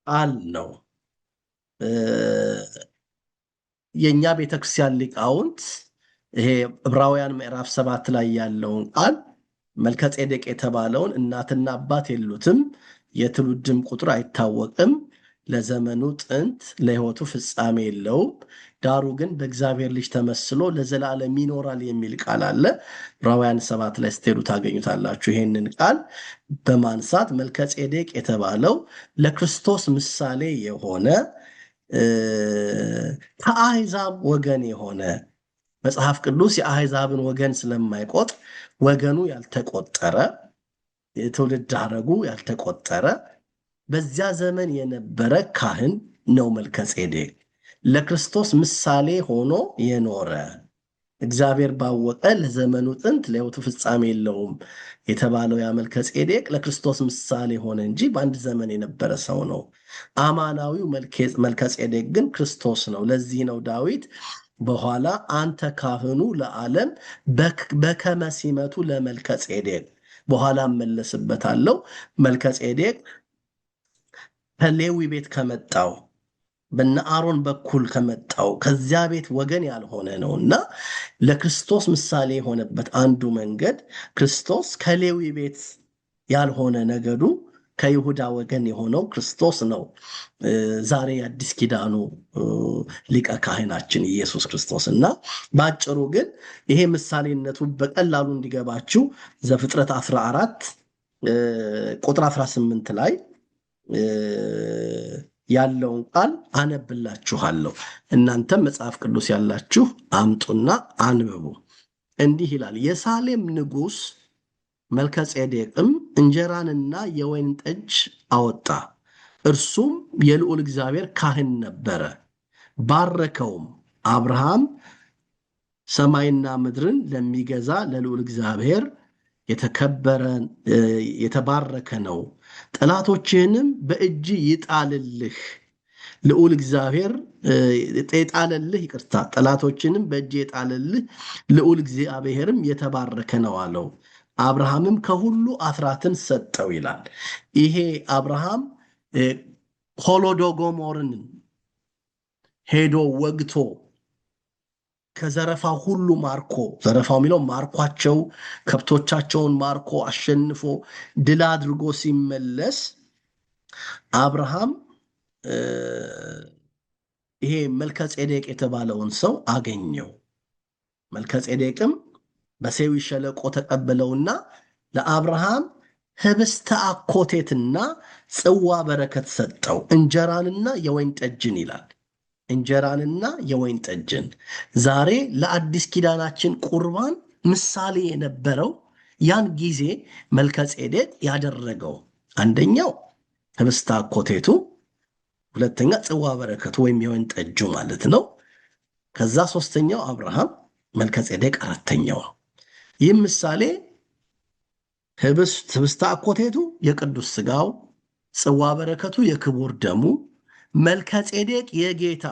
ቃል ነው። የኛ ቤተክርስቲያን ሊቃውንት ይሄ ዕብራውያን ምዕራፍ 7 ላይ ያለውን ቃል መልከጼዴቅ የተባለውን እናትና አባት የሉትም፣ የትውልድም ቁጥር አይታወቅም፣ ለዘመኑ ጥንት ለሕይወቱ ፍጻሜ የለውም፣ ዳሩ ግን በእግዚአብሔር ልጅ ተመስሎ ለዘላለም ይኖራል የሚል ቃል አለ። ዕብራውያን 7 ላይ ስትሄዱ ታገኙታላችሁ። ይሄንን ቃል በማንሳት መልከጼዴቅ የተባለው ለክርስቶስ ምሳሌ የሆነ ከአሕዛብ ወገን የሆነ መጽሐፍ ቅዱስ የአሕዛብን ወገን ስለማይቆጥር ወገኑ ያልተቆጠረ የትውልድ ሐረጉ ያልተቆጠረ በዚያ ዘመን የነበረ ካህን ነው መልከጼዴቅ። ለክርስቶስ ምሳሌ ሆኖ የኖረ እግዚአብሔር ባወቀ ለዘመኑ ጥንት ለሕይወቱ ፍጻሜ የለውም የተባለው ያ መልከጼዴቅ ለክርስቶስ ምሳሌ ሆነ እንጂ በአንድ ዘመን የነበረ ሰው ነው። አማናዊው መልከጼዴቅ ግን ክርስቶስ ነው። ለዚህ ነው ዳዊት በኋላ አንተ ካህኑ ለዓለም በከመ ሲመቱ ለመልከጼዴቅ፣ በኋላ እመለስበታለሁ። መልከጼዴቅ ከሌዊ ቤት ከመጣው በነ አሮን በኩል ከመጣው ከዚያ ቤት ወገን ያልሆነ ነውና ለክርስቶስ ምሳሌ የሆነበት አንዱ መንገድ ክርስቶስ ከሌዊ ቤት ያልሆነ ነገዱ ከይሁዳ ወገን የሆነው ክርስቶስ ነው። ዛሬ የአዲስ ኪዳኑ ሊቀ ካህናችን ኢየሱስ ክርስቶስ እና በአጭሩ ግን ይሄ ምሳሌነቱ በቀላሉ እንዲገባችሁ ዘፍጥረት 14 ቁጥር 18 ላይ ያለውን ቃል አነብላችኋለሁ። እናንተም መጽሐፍ ቅዱስ ያላችሁ አምጡና አንብቡ። እንዲህ ይላል፣ የሳሌም ንጉሥ መልከጼዴቅም እንጀራንና የወይን ጠጅ አወጣ። እርሱም የልዑል እግዚአብሔር ካህን ነበረ። ባረከውም። አብርሃም ሰማይና ምድርን ለሚገዛ ለልዑል እግዚአብሔር የተከበረ የተባረከ ነው። ጠላቶችህንም በእጅ ይጣልልህ ልዑል እግዚአብሔር የጣለልህ ይቅርታ፣ ጠላቶችንም በእጅ የጣለልህ ልዑል እግዚአብሔርም የተባረከ ነው አለው። አብርሃምም ከሁሉ አስራትን ሰጠው ይላል። ይሄ አብርሃም ሆሎዶጎሞርን ሄዶ ወግቶ ከዘረፋ ሁሉ ማርኮ፣ ዘረፋው የሚለው ማርኳቸው ከብቶቻቸውን ማርኮ አሸንፎ ድል አድርጎ ሲመለስ አብርሃም ይሄ መልከጼዴቅ የተባለውን ሰው አገኘው። መልከጼዴቅም በሴዊ ሸለቆ ተቀበለውና ለአብርሃም ህብስተ አኮቴትና ጽዋ በረከት ሰጠው፣ እንጀራንና የወይን ጠጅን ይላል። እንጀራንና የወይን ጠጅን ዛሬ ለአዲስ ኪዳናችን ቁርባን ምሳሌ የነበረው ያን ጊዜ መልከጼዴቅ ያደረገው አንደኛው ህብስተ አኮቴቱ፣ ሁለተኛ ጽዋ በረከቱ ወይም የወይን ጠጁ ማለት ነው። ከዛ ሶስተኛው አብርሃም፣ መልከጼዴቅ አራተኛው። ይህም ምሳሌ ህብስተ አኮቴቱ የቅዱስ ሥጋው፣ ጽዋ በረከቱ የክቡር ደሙ፣ መልከጼዴቅ የጌታ፣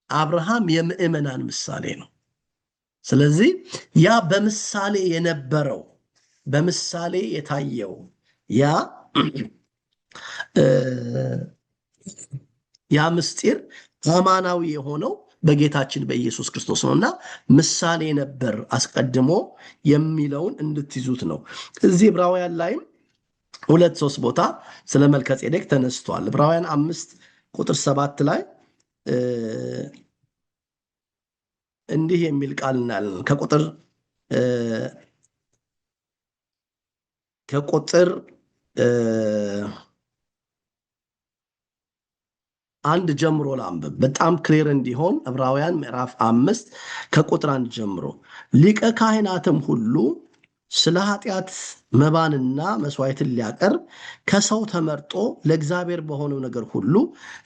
አብርሃም የምዕመናን ምሳሌ ነው። ስለዚህ ያ በምሳሌ የነበረው በምሳሌ የታየው ያ ምስጢር አማናዊ የሆነው በጌታችን በኢየሱስ ክርስቶስ ነውና ምሳሌ ነበር አስቀድሞ የሚለውን እንድትይዙት ነው። እዚህ ዕብራውያን ላይም 2-3 ቦታ ስለ መልከጼዴቅ ተነስቷል። ዕብራውያን 5:7 ላይ እንዲህ የሚል ቃል እናያለን። ከቁጥር 1 ጀምሮ ላንብብ በጣም ክሊር እንዲሆን። ዕብራውያን ምዕራፍ 5 ከቁጥር 1 ጀምሮ ሊቀ ካህናትም ሁሉ ስለ ኃጢአት መባንና መስዋዕትን ሊያቀርብ ከሰው ተመርጦ ለእግዚአብሔር በሆነው ነገር ሁሉ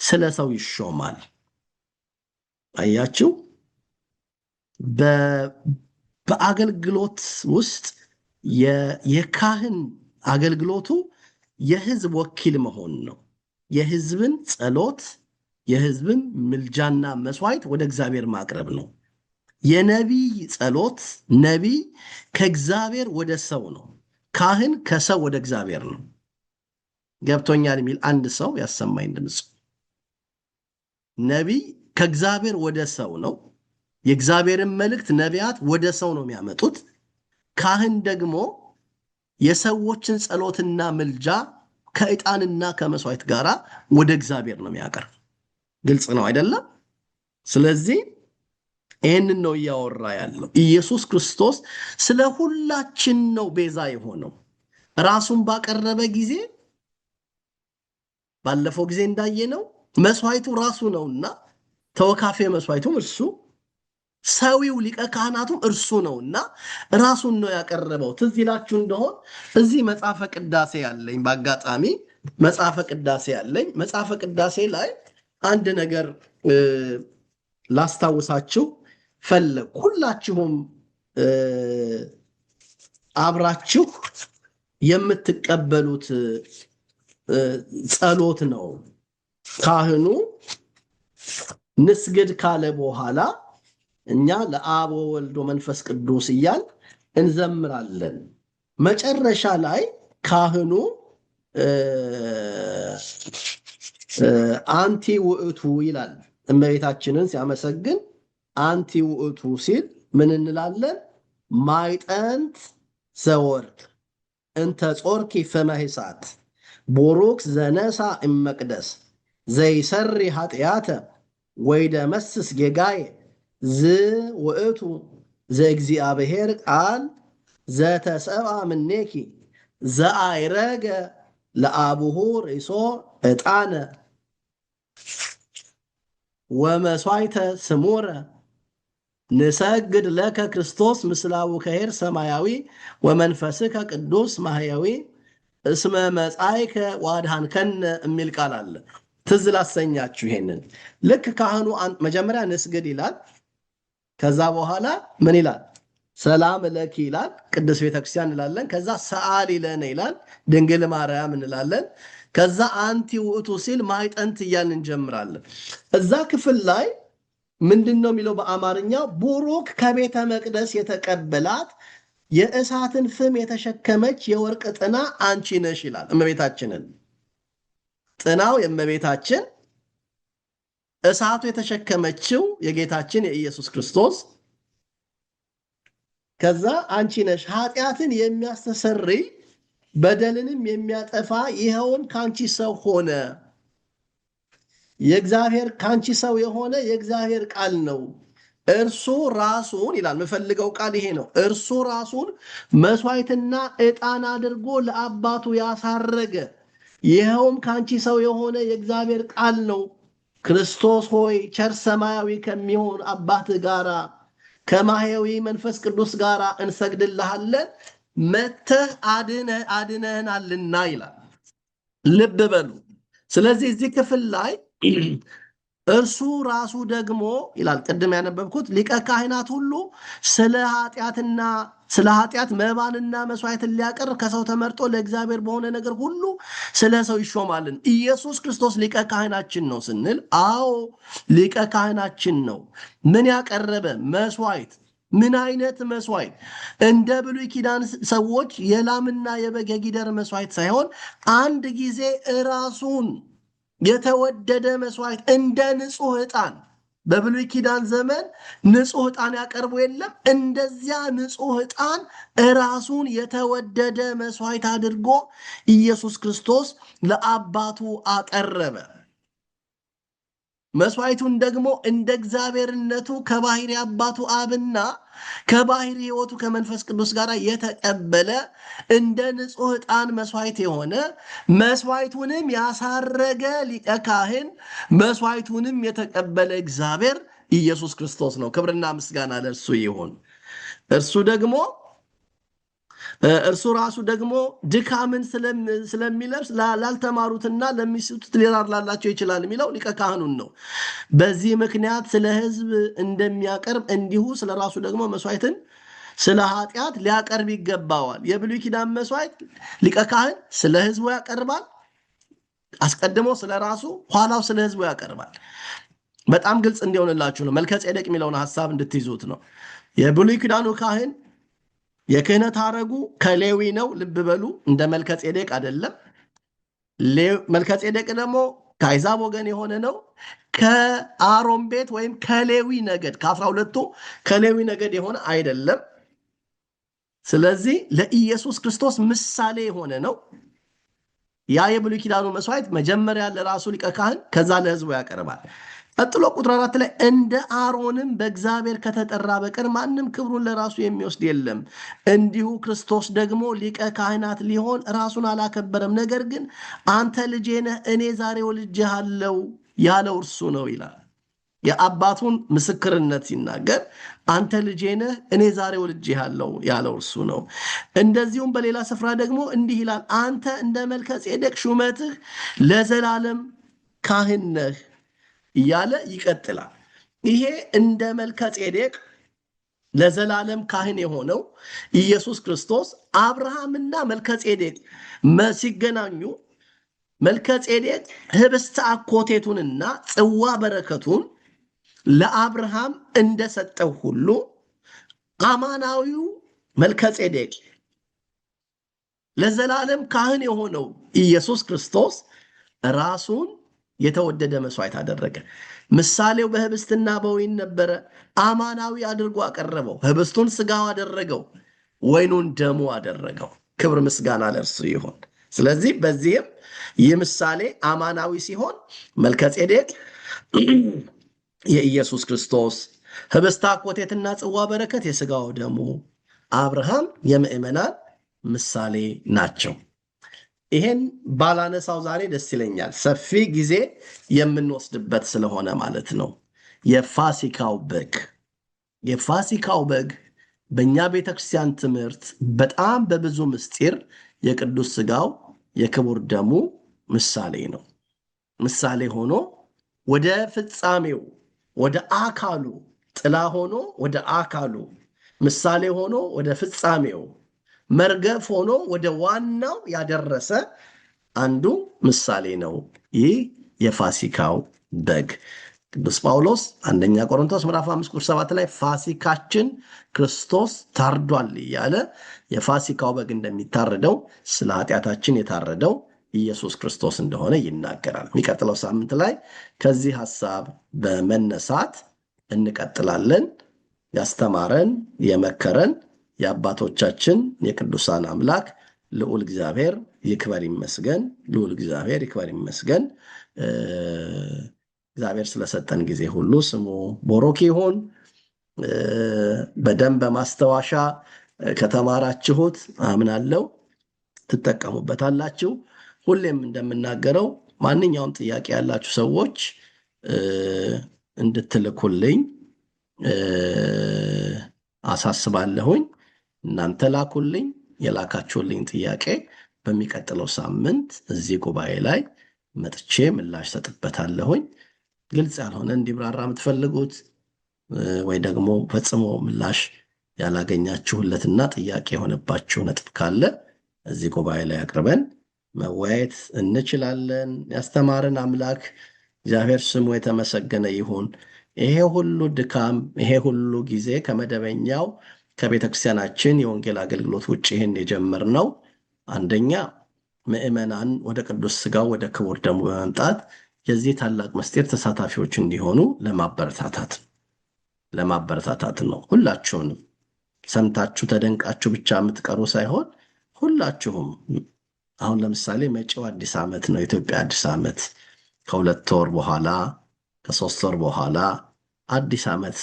ስለ ሰው ይሾማል። አያችሁ፣ በአገልግሎት ውስጥ የካህን አገልግሎቱ የሕዝብ ወኪል መሆን ነው። የሕዝብን ጸሎት፣ የሕዝብን ምልጃና መስዋዕት ወደ እግዚአብሔር ማቅረብ ነው። የነቢይ ጸሎት፣ ነቢይ ከእግዚአብሔር ወደ ሰው ነው። ካህን ከሰው ወደ እግዚአብሔር ነው። ገብቶኛል የሚል አንድ ሰው ያሰማኝ ድምፅ። ነቢይ ከእግዚአብሔር ወደ ሰው ነው። የእግዚአብሔርን መልእክት ነቢያት ወደ ሰው ነው የሚያመጡት። ካህን ደግሞ የሰዎችን ጸሎትና ምልጃ ከዕጣንና ከመስዋዕት ጋር ወደ እግዚአብሔር ነው የሚያቀርብ። ግልጽ ነው አይደለም? ስለዚህ ይህንን ነው እያወራ ያለው። ኢየሱስ ክርስቶስ ስለ ሁላችን ነው ቤዛ የሆነው። ራሱን ባቀረበ ጊዜ ባለፈው ጊዜ እንዳየነው መስዋዕቱ ራሱ ነውና ተወካፌ መስዋዕቱም እርሱ፣ ሰዊው ሊቀ ካህናቱም እርሱ ነውና ራሱን ነው ያቀረበው። ትዝ ይላችሁ እንደሆን እዚህ መጽሐፈ ቅዳሴ ያለኝ በአጋጣሚ መጽሐፈ ቅዳሴ ያለኝ መጽሐፈ ቅዳሴ ላይ አንድ ነገር ላስታውሳችሁ ፈለግ። ሁላችሁም አብራችሁ የምትቀበሉት ጸሎት ነው። ካህኑ ንስግድ ካለ በኋላ እኛ ለአብ ወወልድ ወመንፈስ ቅዱስ እያል እንዘምራለን። መጨረሻ ላይ ካህኑ አንቲ ውእቱ ይላል። እመቤታችንን ሲያመሰግን አንቲ ውእቱ ሲል ምን እንላለን? ማይጠንት ዘወርቅ እንተ ጾርኪ ፈመሂሳት ቡሩክ ዘነሳ እመቅደስ ዘይሰሪ ኃጢአተ ወይደመስስ ጌጋዬ ዝውእቱ ዘእግዚአብሔር ቃል ዘተሰብአ ምኔኪ ዘአይረገ ለአቡሁ ርእሶ ዕጣነ ወመስዋዕተ ስሙረ ንሰግድ ለከ ክርስቶስ ምስላው ከሄር ሰማያዊ ወመንፈስከ ቅዱስ ማህያዊ እስመ መጻይከ ዋድሃንከነ የሚል ቃል አለ። ትዝ ላሰኛችሁ ይሄንን። ልክ ካህኑ መጀመሪያ ንስግድ ይላል። ከዛ በኋላ ምን ይላል? ሰላም ለኪ ይላል፣ ቅዱስ ቤተክርስቲያን እንላለን። ከዛ ሰአሊ ለነ ይላል፣ ድንግል ማርያም እንላለን። ከዛ አንቲ ውእቱ ሲል ማይጠንት እያልን እንጀምራለን። እዛ ክፍል ላይ ምንድን ነው የሚለው በአማርኛ? ቡሩክ ከቤተ መቅደስ የተቀበላት የእሳትን ፍም የተሸከመች የወርቅ ጥና አንቺ ነሽ ይላል። እመቤታችንን ጥናው የእመቤታችን እሳቱ የተሸከመችው የጌታችን የኢየሱስ ክርስቶስ ከዛ አንቺ ነሽ ኃጢአትን የሚያስተሰርይ በደልንም የሚያጠፋ ይኸውም ካንቺ ሰው ሆነ። የእግዚአብሔር ካንቺ ሰው የሆነ የእግዚአብሔር ቃል ነው። እርሱ ራሱን ይላል፣ የምፈልገው ቃል ይሄ ነው። እርሱ ራሱን መስዋዕትና ዕጣን አድርጎ ለአባቱ ያሳረገ ይኸውም ካንቺ ሰው የሆነ የእግዚአብሔር ቃል ነው። ክርስቶስ ሆይ ቸር ሰማያዊ ከሚሆን አባትህ ጋራ ከማህያዊ መንፈስ ቅዱስ ጋር እንሰግድልሃለን፣ መተህ አድነህናልና ይላል። ልብ በሉ። ስለዚህ እዚህ ክፍል ላይ እርሱ ራሱ ደግሞ ይላል፣ ቅድም ያነበብኩት ሊቀ ካህናት ሁሉ ስለ ኃጢአት መባንና መስዋዕትን ሊያቀርብ ከሰው ተመርጦ ለእግዚአብሔር በሆነ ነገር ሁሉ ስለ ሰው ይሾማልን። ኢየሱስ ክርስቶስ ሊቀ ካህናችን ነው ስንል፣ አዎ ሊቀ ካህናችን ነው። ምን ያቀረበ መስዋዕት? ምን አይነት መስዋዕት? እንደ ብሉይ ኪዳን ሰዎች የላምና የበግ የጊደር መስዋዕት ሳይሆን አንድ ጊዜ ራሱን የተወደደ መስዋዕት እንደ ንጹህ ዕጣን። በብሉይ ኪዳን ዘመን ንጹህ ዕጣን ያቀርቡ የለም። እንደዚያ ንጹህ ዕጣን ራሱን የተወደደ መስዋዕት አድርጎ ኢየሱስ ክርስቶስ ለአባቱ አቀረበ። መስዋዕቱን ደግሞ እንደ እግዚአብሔርነቱ ከባህሪ አባቱ አብና ከባህሪ ሕይወቱ ከመንፈስ ቅዱስ ጋር የተቀበለ እንደ ንጹህ ዕጣን መስዋዕት የሆነ መስዋዕቱንም ያሳረገ ሊቀ ካህን መስዋዕቱንም የተቀበለ እግዚአብሔር ኢየሱስ ክርስቶስ ነው። ክብርና ምስጋና ለእርሱ ይሁን። እርሱ ራሱ ደግሞ ድካምን ስለሚለብስ ላልተማሩትና ለሚስቱት ሊራራላቸው ይችላል የሚለው ሊቀ ካህኑን ነው። በዚህ ምክንያት ስለ ሕዝብ እንደሚያቀርብ እንዲሁ ስለ ራሱ ደግሞ መስዋዕትን ስለ ኃጢአት ሊያቀርብ ይገባዋል። የብሉይ ኪዳን መስዋዕት ሊቀ ካህን ስለ ሕዝቡ ያቀርባል። አስቀድሞ ስለ ራሱ፣ ኋላው ስለ ሕዝቡ ያቀርባል። በጣም ግልጽ እንዲሆንላችሁ ነው። መልከ ጼዴቅ የሚለውን ሀሳብ እንድትይዙት ነው። የብሉይ ኪዳኑ ካህን የክህነት ሐረጉ ከሌዊ ነው። ልብ በሉ፣ እንደ መልከ ጼዴቅ አይደለም። መልከ ጼዴቅ ደግሞ ከአሕዛብ ወገን የሆነ ነው። ከአሮን ቤት ወይም ከሌዊ ነገድ ከ12ቱ ከሌዊ ነገድ የሆነ አይደለም። ስለዚህ ለኢየሱስ ክርስቶስ ምሳሌ የሆነ ነው። ያ የብሉይ ኪዳኑ መስዋዕት መጀመሪያ ለራሱ ሊቀ ካህን ከዛ ለሕዝቡ ያቀርባል። ቀጥሎ ቁጥር 4 ላይ እንደ አሮንም በእግዚአብሔር ከተጠራ በቀር ማንም ክብሩን ለራሱ የሚወስድ የለም። እንዲሁ ክርስቶስ ደግሞ ሊቀ ካህናት ሊሆን ራሱን አላከበረም። ነገር ግን አንተ ልጄ ነህ፣ እኔ ዛሬ ወልጄሃለሁ ያለው እርሱ ነው ይላል። የአባቱን ምስክርነት ሲናገር አንተ ልጄ ነህ፣ እኔ ዛሬ ወልጄሃለሁ ያለው እርሱ ነው። እንደዚሁም በሌላ ስፍራ ደግሞ እንዲህ ይላል፣ አንተ እንደ መልከ ጼዴቅ ሹመትህ ለዘላለም ካህን ነህ እያለ ይቀጥላል። ይሄ እንደ መልከ ጼዴቅ ለዘላለም ካህን የሆነው ኢየሱስ ክርስቶስ አብርሃምና መልከ ጼዴቅ ሲገናኙ መልከ ጼዴቅ ህብስተ አኮቴቱንና ጽዋ በረከቱን ለአብርሃም እንደሰጠው ሁሉ አማናዊው መልከ ጼዴቅ ለዘላለም ካህን የሆነው ኢየሱስ ክርስቶስ ራሱን የተወደደ መስዋዕት አደረገ። ምሳሌው በህብስትና በወይን ነበረ። አማናዊ አድርጎ አቀረበው። ህብስቱን ስጋው አደረገው፣ ወይኑን ደሙ አደረገው። ክብር ምስጋና ለእርሱ ይሆን። ስለዚህ በዚህም ይህ ምሳሌ አማናዊ ሲሆን መልከ ጼዴቅ የኢየሱስ ክርስቶስ፣ ህብስተ አኮቴትና ጽዋ በረከት የስጋው ደሙ፣ አብርሃም የምእመናን ምሳሌ ናቸው። ይሄን ባላነሳው ዛሬ ደስ ይለኛል፣ ሰፊ ጊዜ የምንወስድበት ስለሆነ ማለት ነው። የፋሲካው በግ በእኛ ቤተክርስቲያን ትምህርት በጣም በብዙ ምስጢር የቅዱስ ስጋው የክቡር ደሙ ምሳሌ ነው። ምሳሌ ሆኖ ወደ ፍጻሜው ወደ አካሉ ጥላ ሆኖ ወደ አካሉ ምሳሌ ሆኖ ወደ ፍጻሜው፣ መርገፍ ሆኖ ወደ ዋናው ያደረሰ አንዱ ምሳሌ ነው። ይህ የፋሲካው በግ ቅዱስ ጳውሎስ አንደኛ ቆሮንቶስ ምዕራፍ 5 ቁጥር 7 ላይ ፋሲካችን ክርስቶስ ታርዷል እያለ የፋሲካው በግ እንደሚታረደው ስለ ኃጢአታችን የታረደው ኢየሱስ ክርስቶስ እንደሆነ ይናገራል። የሚቀጥለው ሳምንት ላይ ከዚህ ሐሳብ በመነሳት እንቀጥላለን። ያስተማረን የመከረን የአባቶቻችን የቅዱሳን አምላክ ልዑል እግዚአብሔር ይክበር ይመስገን። ልዑል እግዚአብሔር ይክበር ይመስገን። እግዚአብሔር ስለሰጠን ጊዜ ሁሉ ስሙ ቦሮክ ይሁን። በደንብ በማስተዋሻ ከተማራችሁት አምናለሁ ትጠቀሙበታላችሁ። ሁሌም እንደምናገረው ማንኛውም ጥያቄ ያላችሁ ሰዎች እንድትልኩልኝ አሳስባለሁኝ። እናንተ ላኩልኝ። የላካችሁልኝ ጥያቄ በሚቀጥለው ሳምንት እዚህ ጉባኤ ላይ መጥቼ ምላሽ ሰጥበታለሁኝ። ግልጽ ያልሆነ እንዲብራራ የምትፈልጉት ወይ ደግሞ ፈጽሞ ምላሽ ያላገኛችሁለትና ጥያቄ የሆነባችሁ ነጥብ ካለ እዚህ ጉባኤ ላይ አቅርበን መወያየት እንችላለን። ያስተማረን አምላክ እግዚአብሔር ስሙ የተመሰገነ ይሁን። ይሄ ሁሉ ድካም፣ ይሄ ሁሉ ጊዜ ከመደበኛው ከቤተክርስቲያናችን የወንጌል አገልግሎት ውጭ ይህን የጀመርነው አንደኛ ምዕመናን ወደ ቅዱስ ሥጋው ወደ ክቡር ደሙ በመምጣት የዚህ ታላቅ ምስጢር ተሳታፊዎች እንዲሆኑ ለማበረታታት ነው። ሁላችሁንም ሰምታችሁ ተደንቃችሁ ብቻ የምትቀሩ ሳይሆን ሁላችሁም አሁን ለምሳሌ መጪው አዲስ ዓመት ነው። የኢትዮጵያ አዲስ ዓመት ከ2 ወር በኋላ ከ3 ወር በኋላ አዲስ ዓመት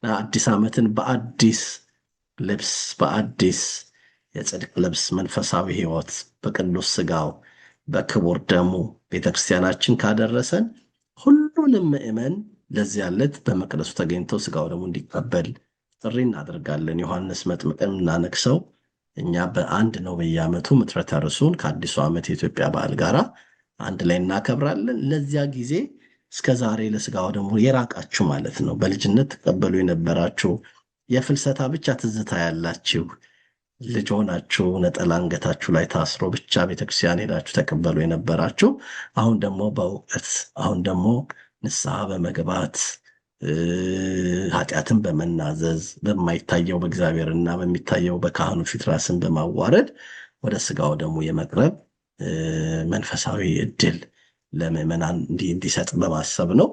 አዲስ ዓመትን በአዲስ ልብስ በአዲስ የጽድቅ ልብስ መንፈሳዊ ሕይወት በቅዱስ ሥጋው በክቡር ደሙ ቤተክርስቲያናችን ካደረሰን ሁሉንም ምእመን ለዚህ ዕለት በመቅደሱ ተገኝቶ ሥጋው ደሙ እንዲቀበል ጥሪ እናደርጋለን። ዮሐንስ መጥምቅን እናነግሰው እኛ በአንድ ነው በየዓመቱ ምትረተ ርሱን ከአዲሱ ዓመት የኢትዮጵያ በዓል ጋር አንድ ላይ እናከብራለን። ለዚያ ጊዜ እስከ ዛሬ ለሥጋው ደሙ የራቃችሁ ማለት ነው፣ በልጅነት ተቀበሉ የነበራችሁ የፍልሰታ ብቻ ትዝታ ያላችሁ ልጅ ሆናችሁ ነጠላ አንገታችሁ ላይ ታስሮ ብቻ ቤተክርስቲያን ሄዳችሁ ተቀበሉ የነበራችሁ አሁን ደግሞ በእውቀት አሁን ደግሞ ንስሐ በመግባት ኃጢአትን በመናዘዝ በማይታየው በእግዚአብሔርና በሚታየው በካህኑ ፊት ራስን በማዋረድ ወደ ሥጋው ደሙ የመቅረብ መንፈሳዊ ዕድል ለምዕመናን እንዲሰጥ በማሰብ ነው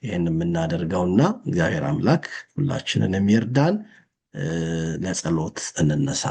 ይህን የምናደርገውና እግዚአብሔር አምላክ ሁላችንን የሚርዳን። ለጸሎት እንነሳ።